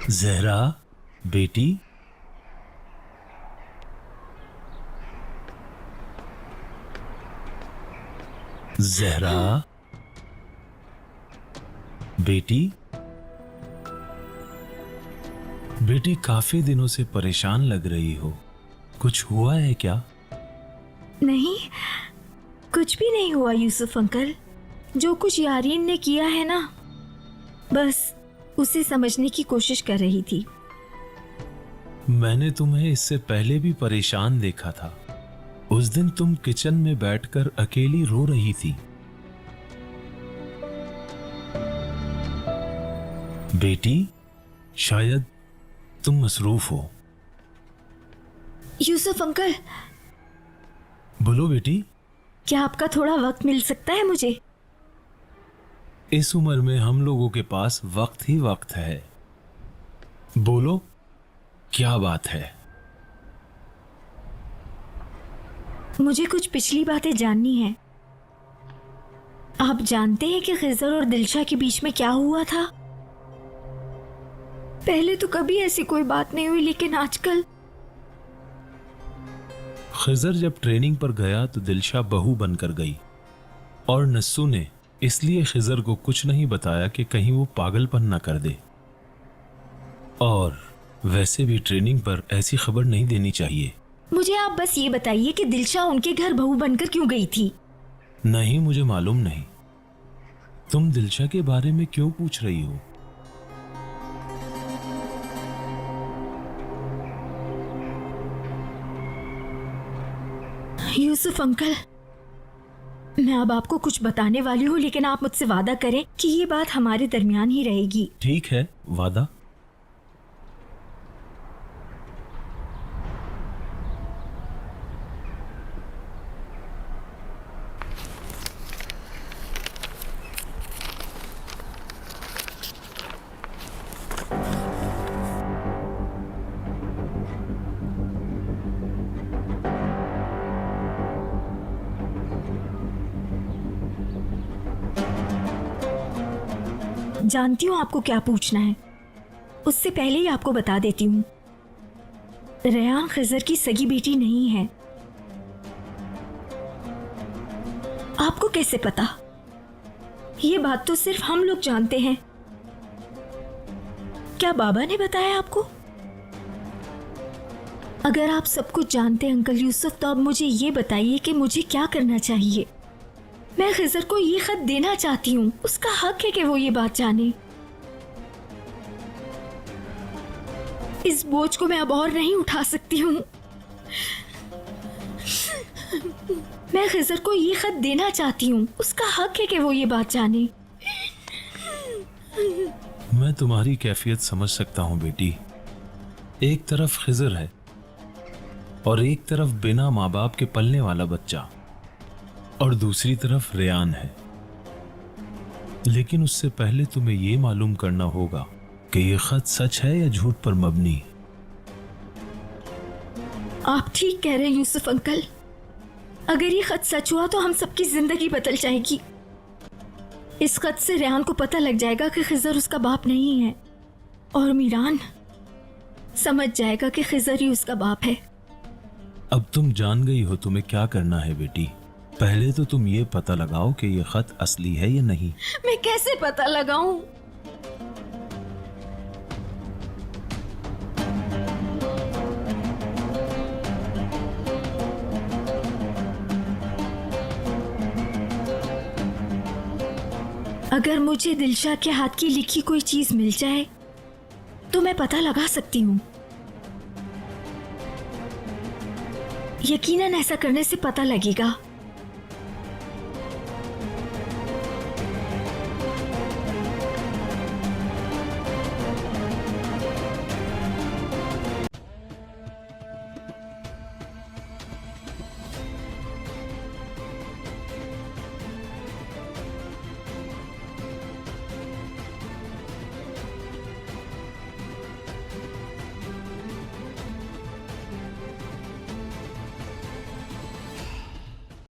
जहरा बेटी, जहरा बेटी, बेटी काफी दिनों से परेशान लग रही हो। कुछ हुआ है क्या? नहीं, कुछ भी नहीं हुआ यूसुफ अंकल। जो कुछ यारीन ने किया है ना, बस उसे समझने की कोशिश कर रही थी। मैंने तुम्हें इससे पहले भी परेशान देखा था। उस दिन तुम किचन में बैठकर अकेली रो रही थी। बेटी, शायद तुम मसरूफ हो। यूसुफ अंकल, बोलो बेटी। क्या आपका थोड़ा वक्त मिल सकता है मुझे? इस उम्र में हम लोगों के पास वक्त ही वक्त है। बोलो, क्या बात है? मुझे कुछ पिछली बातें जाननी है। आप जानते हैं कि खिजर और दिलशा के बीच में क्या हुआ था? पहले तो कभी ऐसी कोई बात नहीं हुई, लेकिन आजकल। खिजर जब ट्रेनिंग पर गया तो दिलशा बहू बनकर गई, और नस्सू ने इसलिए खिजर को कुछ नहीं बताया कि कहीं वो पागलपन ना कर दे। और वैसे भी ट्रेनिंग पर ऐसी खबर नहीं देनी चाहिए। मुझे आप बस ये बताइए कि दिलशा उनके घर बहू बनकर क्यों गई थी? नहीं, मुझे मालूम नहीं। तुम दिलशा के बारे में क्यों पूछ रही हो? यूसुफ अंकल, मैं अब आपको कुछ बताने वाली हूँ, लेकिन आप मुझसे वादा करें कि ये बात हमारे दरमियान ही रहेगी। ठीक है, वादा। जानती हूँ आपको क्या पूछना है। उससे पहले ही आपको बता देती हूँ, रेहान खिजर की सगी बेटी नहीं है। आपको कैसे पता? ये बात तो सिर्फ हम लोग जानते हैं। क्या बाबा ने बताया आपको? अगर आप सब कुछ जानते हैं अंकल यूसुफ, तो अब मुझे ये बताइए कि मुझे क्या करना चाहिए। मैं खिजर को ये खत देना चाहती हूँ। उसका हक है कि वो ये बात जाने। इस बोझ को मैं अब और नहीं उठा सकती हूँ। मैं खिजर को ये खत देना चाहती हूँ। उसका हक है कि वो ये बात जाने। मैं तुम्हारी कैफियत समझ सकता हूँ बेटी। एक तरफ खिजर है और एक तरफ बिना माँ बाप के पलने वाला बच्चा, और दूसरी तरफ रेयान है। लेकिन उससे पहले तुम्हें यह मालूम करना होगा कि यह खत सच है या झूठ पर मबनी। आप ठीक कह रहे हैं यूसुफ अंकल। अगर ये खत सच हुआ तो हम सबकी जिंदगी बदल जाएगी। इस खत से रेहान को पता लग जाएगा कि खिजर उसका बाप नहीं है, और मीरान समझ जाएगा कि खिजर ही उसका बाप है। अब तुम जान गई हो तुम्हें क्या करना है बेटी। पहले तो तुम ये पता लगाओ कि ये खत असली है या नहीं। मैं कैसे पता लगाऊं? अगर मुझे दिलशा के हाथ की लिखी कोई चीज मिल जाए तो मैं पता लगा सकती हूँ। यकीनन ऐसा करने से पता लगेगा